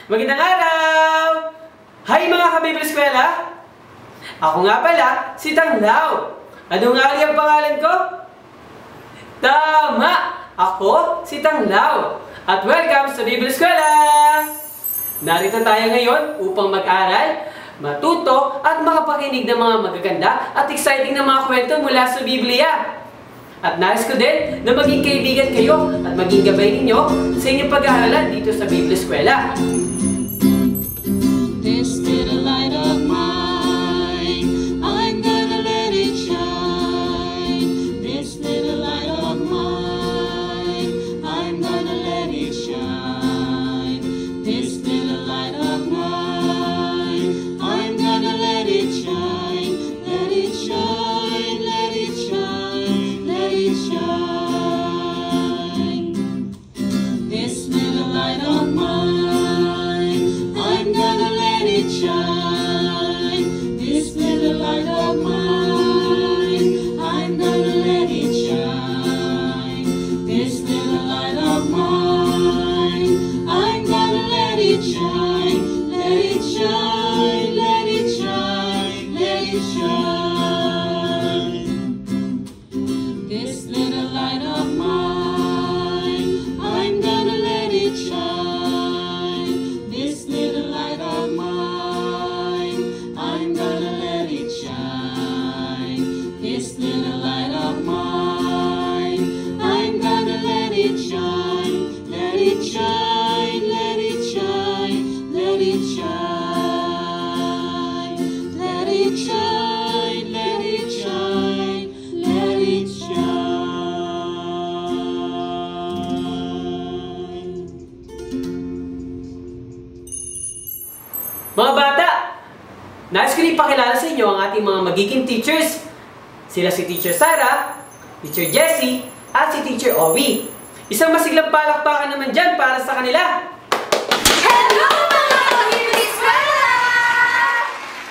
Magandang araw! Hi mga kabibli eskwela! Ako nga pala, si Tanglaw. Ano nga ang pangalan ko? Tama! Ako, si Tanglaw. At welcome sa Bibli Eskwela! Narito tayo ngayon upang mag-aral, matuto at makapakinig ng mga magaganda at exciting na mga kwento mula sa Biblia. At nais ko din na maging kaibigan kayo at maging gabay ninyo sa inyong pag-aaralan dito sa Bibli Eskwela. This little light of mine, I'm gonna let it shine. This little light of mine, I'm gonna let it shine. This little light of mine, I'm gonna let it shine. Let it shine, let it shine, let it shine. This little light of mine, I'm gonna let it shine. This little light of mine, I'm gonna let it shine. This little light of mine, I'm gonna let it shine. Let it shine, let it shine, let it shine. This little light of mine, I'm gonna let it shine. This little light of mine, I'm gonna let it shine. This little light of mine, I'm gonna let it shine. Let it shine, let it shine, let it shine. Let it shine, let it shine, let it shine. Mga bata, nais ko rin ipakilala sa inyo ang ating mga magiging teachers. Sila si Teacher Sarah, Teacher Jessie, at si Teacher Owie. Isang masiglang palakpakan naman dyan para sa kanila. Hello mga Bibli Eskwela!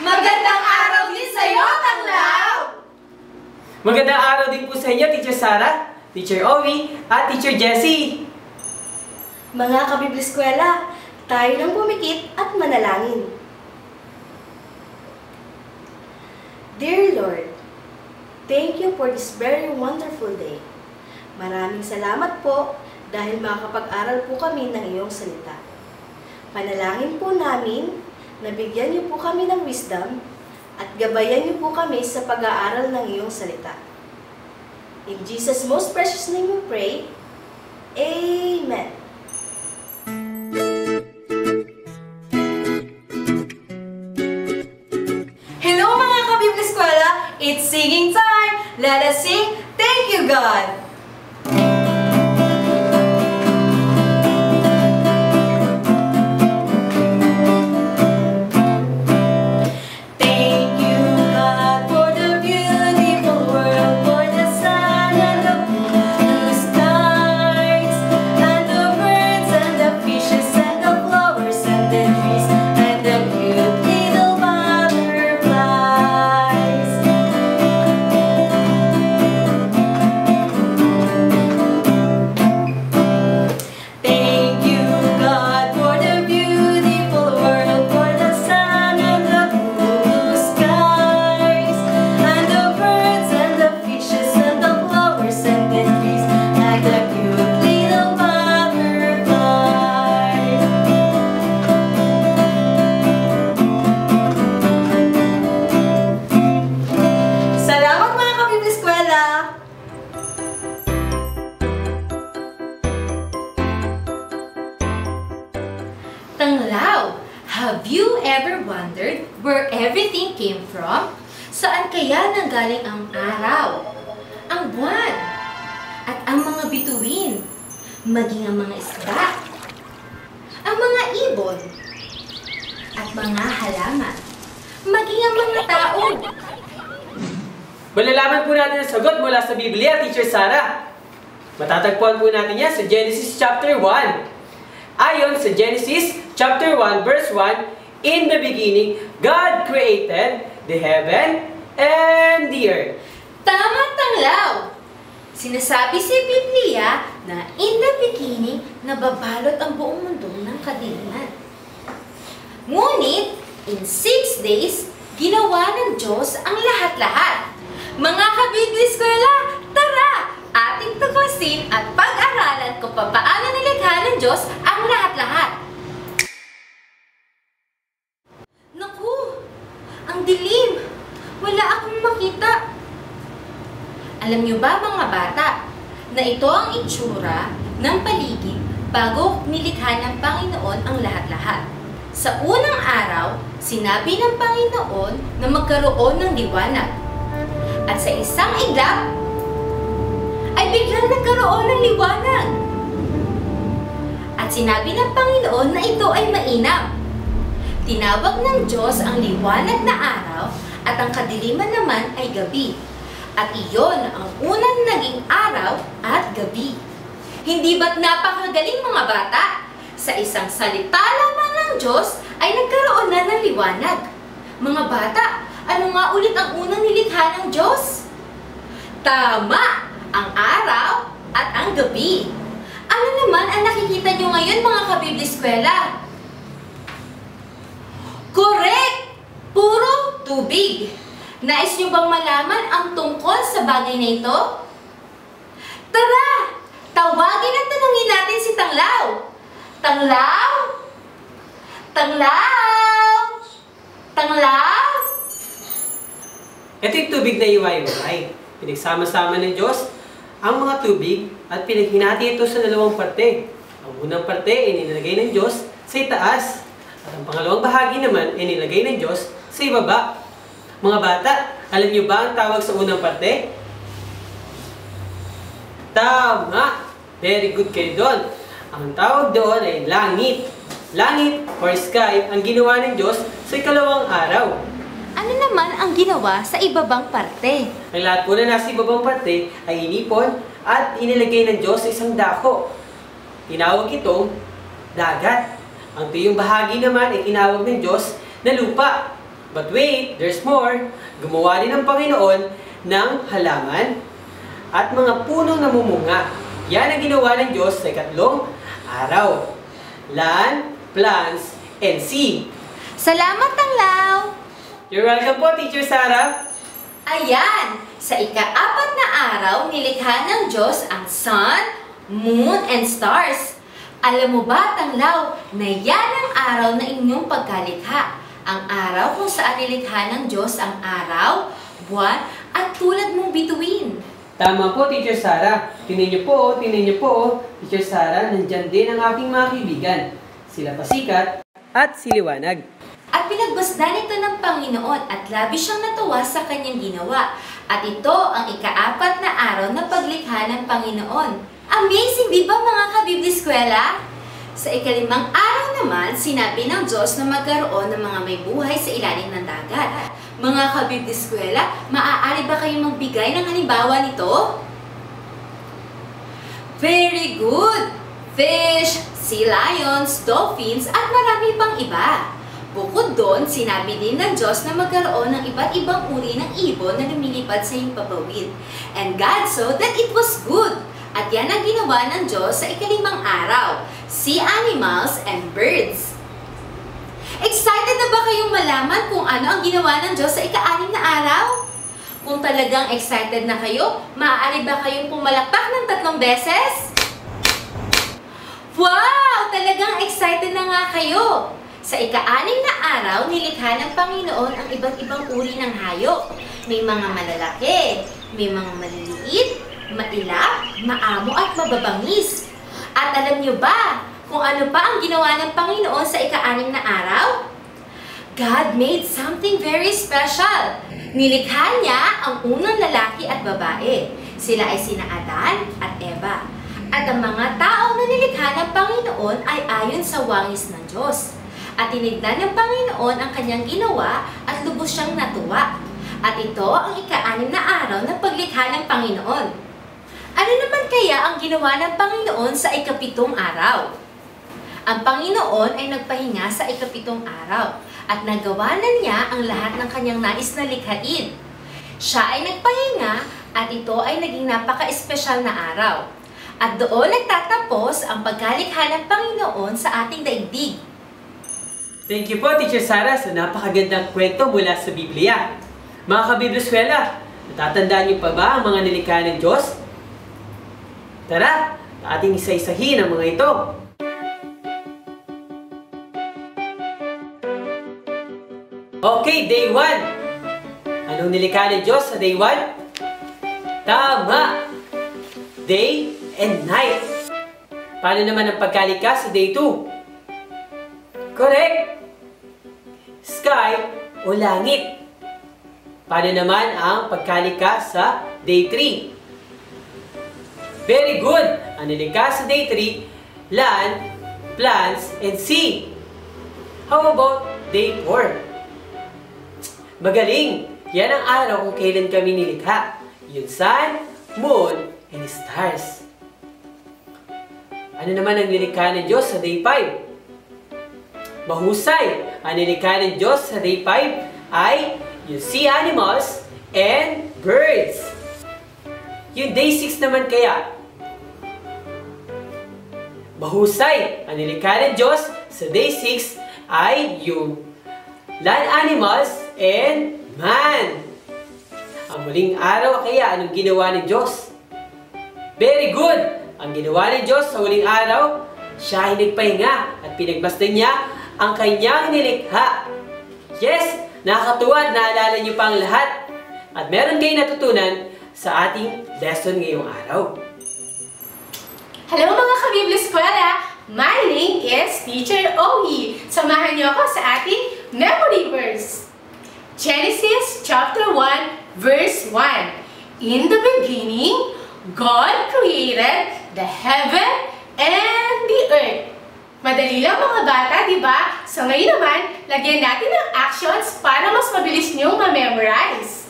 Magandang araw din sa iyo, Tanglaw! Magandang araw din po sa inyo, Teacher Sarah, Teacher Owie, at Teacher Jessie. Mga kabibli eskwela, tayo nang pumikit at manalangin. Dear Lord, thank you for this very wonderful day. Maraming salamat po dahil makakapag-aral po kami ng iyong salita. Panalangin po namin na bigyan niyo po kami ng wisdom at gabayan niyo po kami sa pag-aaral ng iyong salita. In Jesus' most precious name we pray. Amen. Hello mga Kabibli Eskwela! It's singing time! Let us sing, Thank You God! Thank you God for the beautiful world, for the sun and the blue skies, and the birds and the fishes and the flowers and the trees and the cute little butterflies. Have you ever wondered where everything came from? Saan kaya nanggaling ang araw, ang buwan, at ang mga bituin, maging ang mga isda, ang mga ibon, at mga halaman, maging ang mga tao? Malalaman po natin ang sagot mula sa Biblia, Teacher Sarah. Matatagpuan po natin yan sa Genesis chapter 1. Ayon sa Genesis chapter 1 verse 1, in the beginning, God created the heaven and the earth. Tama, Tanglaw! Sinasabi sa Biblia na in the beginning, nababalot ang buong mundo ng kadiliman. Ngunit, in 6 days, ginawa ng Diyos ang lahat-lahat. Mga kabibliskwela, tara! Ating tuklasin at pag-aralan kung paano nilikha ng Diyos ang lahat-lahat. Naku! Ang dilim! Wala akong makita. Alam niyo ba mga bata, na ito ang itsura ng paligid bago nilikha ng Panginoon ang lahat-lahat. Sa unang araw, sinabi ng Panginoon na magkaroon ng liwanag. At sa isang iglap, ay biglang nagkaroon ng liwanag. At sinabi ng Panginoon na ito ay mainam. Tinawag ng Diyos ang liwanag na araw at ang kadiliman naman ay gabi. At iyon ang unang naging araw at gabi. Hindi ba't napakagaling mga bata? Sa isang salita lamang ng Diyos ay nagkaroon na ng liwanag. Mga bata, ano nga ulit ang unang nilikha ng Diyos? Tama! Ang araw at ang gabi. Ano naman ang nakikita nyo ngayon mga kabibliskwela? Correct! Puro tubig. Nais nyo bang malaman ang tungkol sa bagay na ito? Tara! Tawagin at tanungin natin si Tanglaw. Tanglaw? Tanglaw? Tanglaw? Ito yung tubig na iwa-iwalay. Pinagsama-sama ng Diyos ang mga tubig at pinaghinati ito sa dalawang parte. Ang unang parte ay nilagay ng Diyos sa itaas. At ang pangalawang bahagi naman ay nilagay ng Diyos sa ibaba. Mga bata, alam niyo ba ang tawag sa unang parte? Tama! Very good kayo doon. Ang tawag doon ay langit. Langit or sky ang ginawa ng Diyos sa ikalawang araw. Ano naman ang ginawa sa ibabang parte? Ang lahat po na nasa ibabang parte ay inipon at inilagay ng Diyos sa isang dako. Tinawag itong dagat. Ang tuyong bahagi naman ay tinawag ng Diyos na lupa. But wait, there's more. Gumawa din ng Panginoon ng halaman at mga punong namumunga. Yan ang ginawa ng Diyos sa ikatlong araw. Land, plants, and sea. Salamat, Tanglaw! You're welcome po, Teacher Sarah. Ayan! Sa ika-4 na araw, nilikha ng Diyos ang sun, moon, and stars. Alam mo ba, Tanglaw, na yan ang araw na inyong pagkalikha. Ang araw kung saan nilikha ng Diyos ang araw, buwan, at tulad mong bituin. Tama po, Teacher Sarah. Tingnan niyo po, Teacher Sarah, nandyan din ang aking mga kaibigan. Sila Pasikat at si Liwanag. At pinagbasdan ito ng Panginoon at labis siyang natuwa sa kanyang ginawa. At ito ang ika-4 na araw na paglikha ng Panginoon. Amazing, di ba mga kabibliskwela? Sa ika-5 araw naman, sinabi ng Diyos na magkaroon ng mga may buhay sa ilalim ng dagat. Mga kabibliskwela, maaari ba kayong magbigay ng halimbawa nito? Very good! Fish, sea lions, dolphins, at marami pang iba. Bukod doon, sinabi din ng Diyos na magkaroon ng iba't ibang uri ng ibon na lumilipad sa himpapawid. And God saw that it was good. At yan ang ginawa ng Diyos sa ika-5 araw, sea animals and birds. Excited na ba kayong malaman kung ano ang ginawa ng Diyos sa ika-6 na araw? Kung talagang excited na kayo, maaari ba kayong pumalakpak ng 3 beses? Wow! Talagang excited na nga kayo! Sa ika-6 na araw, nilikha ng Panginoon ang iba't ibang uri ng hayop. May mga malalaki, may mga maliliit, mailap, maamo at mababangis. At alam niyo ba kung ano pa ang ginawa ng Panginoon sa ika-6 na araw? God made something very special. Nilikha niya ang unang lalaki at babae. Sila ay sina Adan at Eva. At ang mga tao na nilikha ng Panginoon ay ayon sa wangis ng Diyos. At tinignan ng Panginoon ang kanyang ginawa at lubos siyang natuwa. At ito ang ika-6 na araw ng paglikha ng Panginoon. Ano naman kaya ang ginawa ng Panginoon sa ika-7 araw? Ang Panginoon ay nagpahinga sa ika-7 araw at nagawa na niya ang lahat ng kanyang nais na likhain. Siya ay nagpahinga at ito ay naging napaka-espesyal na araw. At doon nagtatapos ang pagkalikha ng Panginoon sa ating daigdig. Thank you po, Teacher Sara, sa napakagandang kwento mula sa Biblia. Mga kabibliskwela, natatandaan niyo pa ba ang mga nilikha ng Diyos? Tara, ating isa-isahin ang mga ito. Okay, day 1. Anong nilikha ng Diyos sa day 1? Tama! Day and night. Paano naman ang pagkalikha sa day 2? Correct! Sky o langit. Paano naman ang pagkalikha sa day 3? Very good! Ang nilikha sa day 3, land, plants, and sea. How about day 4? Magaling! Yan ang araw kung kailan kami nilikha. Yung sun, moon, and stars. Ano naman ang nilikha ng Diyos sa day 5? Mahusay! Ang nilikha ng Diyos sa day 5 ay yung sea animals and birds. Yung day 6 naman kaya? Mahusay! Ang nilikha ng Diyos sa day 6 ay yung land animals and man. Ang muling araw kaya, anong ginawa ng Diyos? Very good! Ang ginawa ng Diyos sa huling araw, siya ay nagpahinga at pinagmasdan niya ang kanyang nilikha. Yes! Nakakatuwa at naalala niyo pa ang lahat. At meron kayong natutunan sa ating lesson ngayong araw. Hello mga kabibliskwela! My name is Teacher Ohi. Samahan niyo ako sa ating memory verse. Genesis chapter 1 verse 1. In the beginning, God created the heaven and the earth. Madali lang mga bata, di ba? So ngayon naman, lagyan natin ng actions para mas mabilis niyong ma-memorize.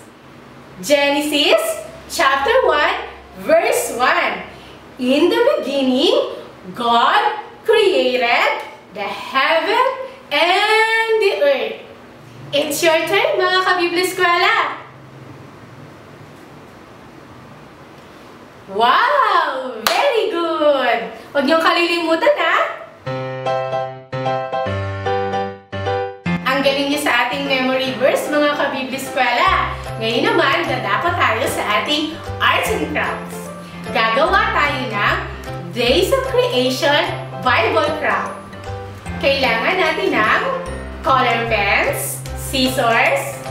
Genesis chapter 1 verse 1. In the beginning, God created the heaven and the earth. It's your turn, mga kabibliskwela. Wow! Very good! Huwag niyong kalilimutan, ha? Ang galing niyo sa ating memory verse, mga kabibliskwela. Ngayon naman, dadako tayo sa ating arts and crafts. Gagawa tayo ng Days of Creation Bible Craft. Kailangan natin ng color pens, scissors,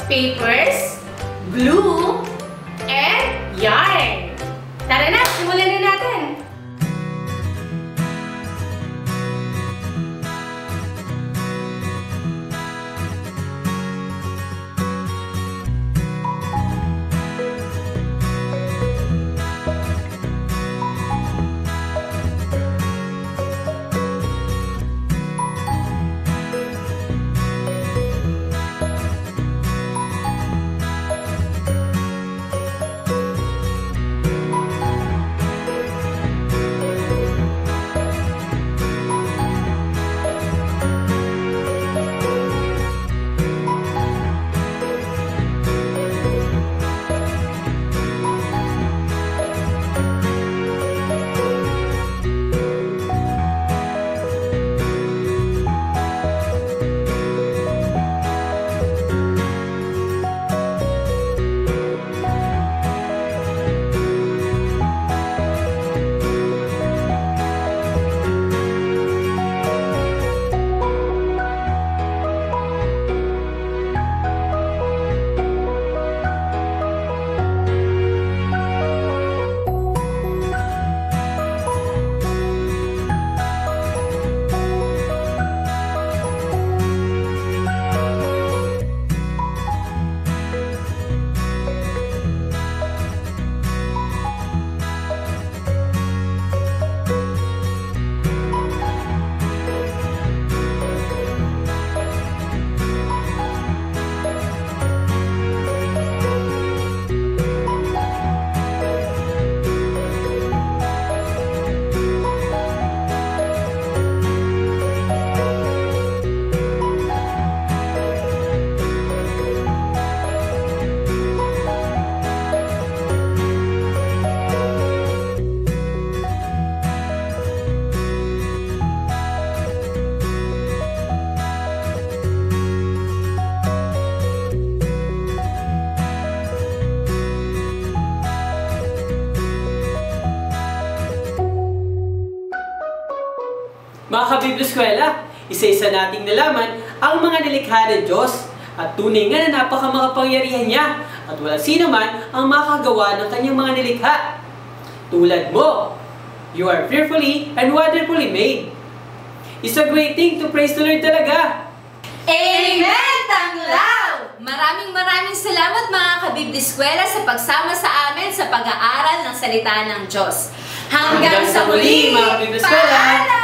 papers, glue, and yarn. Tara na, simulan na natin! Mga kabibliskwela, isa-isa nating nalaman ang mga nilikha ng Diyos at tunay nga na napakamakapangyarihan niya at wala sino man ang makagawa ng kanyang mga nilikha. Tulad mo, you are fearfully and wonderfully made. It's a great thing to praise the Lord talaga. Amen, Tanglaw! Maraming salamat mga kabibliskwela sa pagsama sa amin sa pag-aaral ng salita ng Diyos. Hanggang sa muli, mga kabibliskwela! paalam!